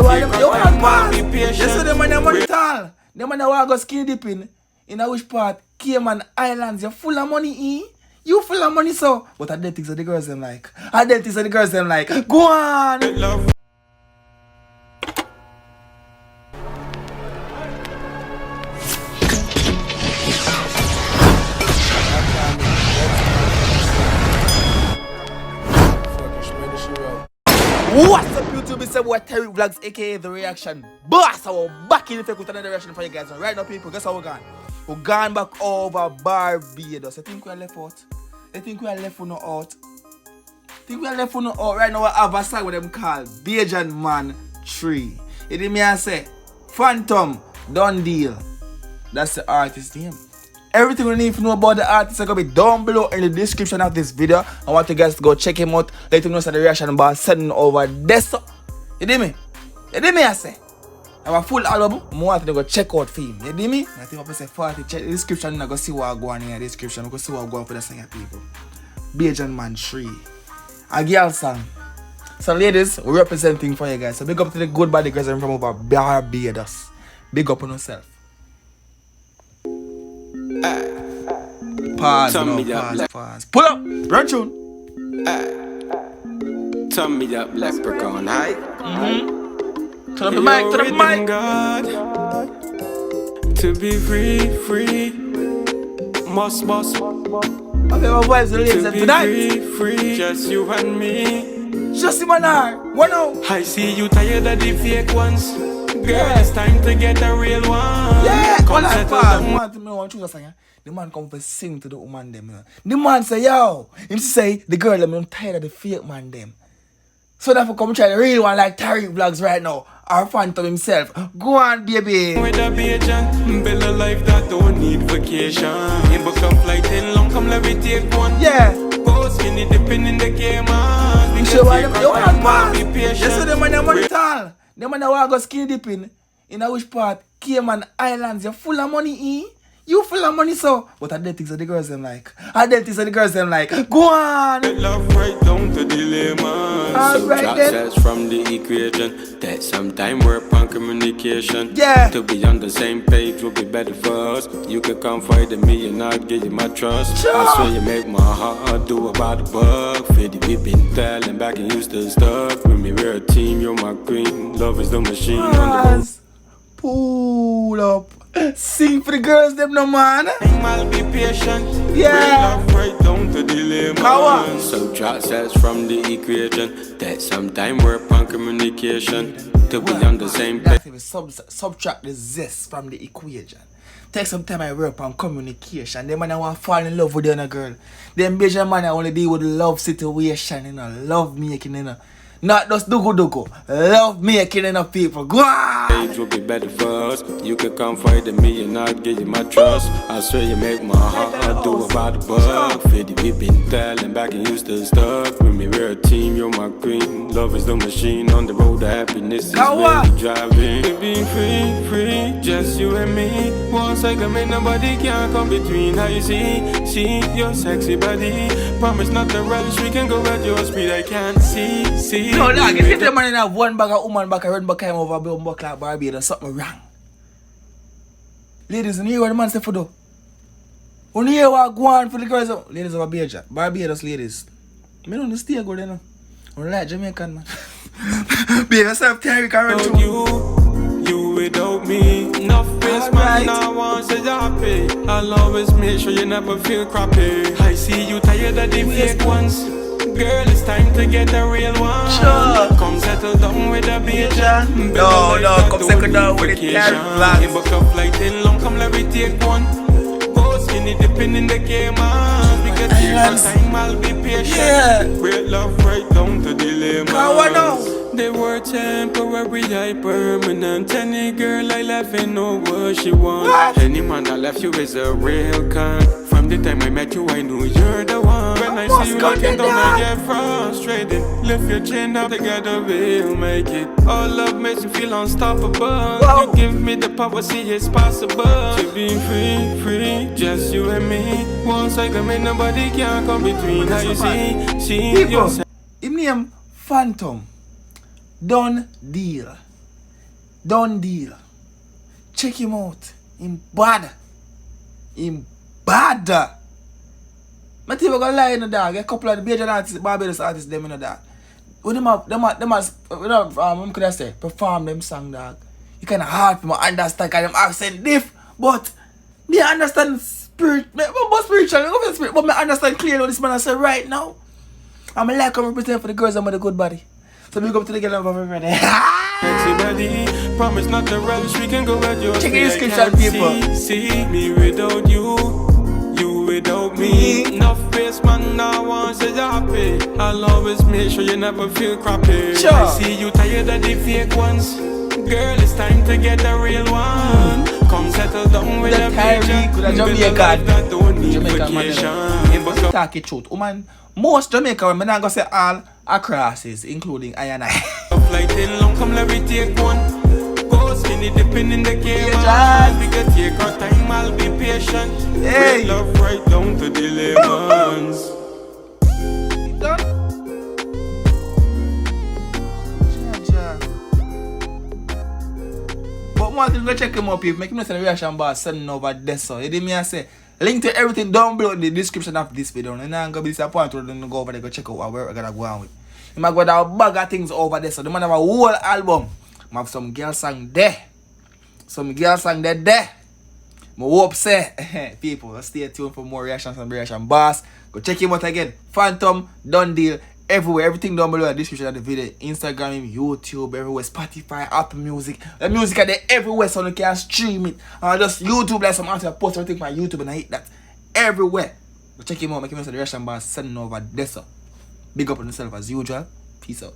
why you want pass? Yes, so them man money tall. Them man want go skinny dipping in a which part? Cayman Islands. You full of money, You full of money, so. But I don't think so the girls them like. Go on. What's up, YouTube? It's your boy Tyrekevlogs, aka The Reaction Boss. So we're back in effect with another reaction for you guys. And right now, people, guess how we're gone? We're gone back over Barbados. I think we're left out. I think we're left for no out. Right now, we have a song with them called Bajan Man 3. You hear me? I say Fantom Dundeal. That's the artist name. Everything we need to know about the artist is going to be down below in the description of this video. I want you guys to go check him out. Let him know the reaction about sending over this. You hear me? I say. I have a full album. I want you to go check out for him. You hear me? I think I say 40. Check the description. I go see what I go on in the description. I go see what I go on for the song, people. Bajan Man 3. A girl song. So ladies, we're representing for you guys. So big up to the good body girls from over Barbados. Big up on yourself. Pause. Pull up, run tune. Turn me up, leprechaun, hi. Turn up the mic, God, to be free. Must. Okay, my boys, the ladies tonight. Free, just you and me. Just him and I. One out. I see you tired of the fake ones. Girl, it's time to get a real one. Yeah, come settle down. The man come for sing to the woman them. The man say, yo, him say the girl them tired of the fake man them. So therefore come try the real one like Tyrekevlogs right now. Our Fantom himself. Go on, baby. With a Bajan, build a life that don't need vacation. In book a flight in long, come let me take one. Yeah. Go skinny dipping in the Cayman. You sure why you want pass? Yes, so them man money tall. Them man want go skinny dipping in a which part? Cayman Islands. You full of money, You full of money, so. But I don't think so the girls them like. Go on. Love right down to the layman. Alright then. From the equation that sometime work on communication. Yeah. To be on the same page will be better for us. You can confide in me and I'll give you my trust. Sure. I swear you make my heart do about the buck. Fiddy we been telling back and you still stuck. When we we're a team, you're my queen. Love is the machine on the road. Pull up. Sing for the girls, them no man. I'll be patient. Yeah. Love right down to the layman. Power. Subtract says from the equation that sometime work on communication. To be on the same page. Subtract the zest from the equation. Take some time I work on communication. Them man I want to fall in love with the other girl. Them Bajan man I only deal with love situation, love making, Not just dugu. Love making enough people. Go on. Age will be better for us. You can confide in me and I'll give you my trust. I swear you make my heart do about the buck. Fiddy we been telling back and you still stuck. When we we're a team, you're my queen. Love is the machine on the road. The happiness is really driving. We be free, just you and me. Once I come in, nobody can come between. How you see your sexy body. Promise not to rush. We can go at your speed. I can't see. No, dog, if the man have one bag of woman back, a red back came over back like Barbados, something wrong. Ladies, you hear what the man say for though? You hear what go on for the girls? Ladies of Bajan, Barbados ladies. I don't understand good enough. I like Jamaican man. Be yourself, Tyrekevlogs, run through. You without me, enough space, man. I want to say happy. I'll always make sure you never feel crappy. I see you tired of the fake ones. Girl, it's time to get a real one. Sure. Come settle down with a Bajan. No, come settle down with the Tyrekevlogs. In book a flight in long, come let me take one. Go skinny dipping in the Cayman. Because here's the time I'll be patient. Yeah. Great love right down to the layman. Now. They were temporary, I permanent. Any girl I left ain't know what she want. What? Any man that left you is a real con. From the time I met you, I knew you're the one. When I see you looking down, I get frustrated. Lift your chin up, together we'll make it. All love makes you feel unstoppable. Whoa. You give me the power, see it's possible. To be free, just you and me. Once I come in, nobody can come between. How you see people, his name Fantom Dundeal. Dundeal. Check him out. Him bad. Him bad. I think we're gonna lie in the dog. A couple of the Bajan artists, Barbados artists, them in the dog. When them could I say, perform them song, dog. You kinda hard for me understand because them accent diff, but me understand spirit, but spiritual, but I understand clearly what this man I say right now. I'm like to represent for the girls and with a good body. So we go up to the girl and everybody. Sexy body, promise not to rush. We can go at your check the description, people. See me without you, you without me. Enough face, man, now once you're happy. I'll always make sure you never feel crappy. Sure. I see you tired of the fake ones. Girl, it's time to get a real one. Come settle down with the a Bajan. with a Jamaican. That don't need Jamaican vacation. man. Talk it truth. Woman, most Jamaican women, I'm gonna say all across, including I and I. Flight in long, come let me take one. Go skinny dipping in the game. Yeah, We can take our time, I'll be patient. Hey. With love right down to the lemons. Done? But one thing, go check him up, people. Make him know the reaction bar sending over there. So, you did me and say, link to everything down below in the description of this video. And I'm gonna be disappointed when you go over there, go check out where we're gonna go on with. You might go down a bag of things over there. So, the man have a whole album. I have some girl song there. Some girl song there. I hope say, people, stay tuned for more reactions and reaction bars. Go check him out again. Fantom Dundeal. Everywhere, everything down below in the description of the video. Instagram, YouTube, everywhere, Spotify, Apple Music. The music are there everywhere so you can stream it. And just YouTube, like some artists post everything from YouTube and I hit that everywhere. But check him out, make him know the reaction bar sending over there. So big up on yourself as usual. Peace out.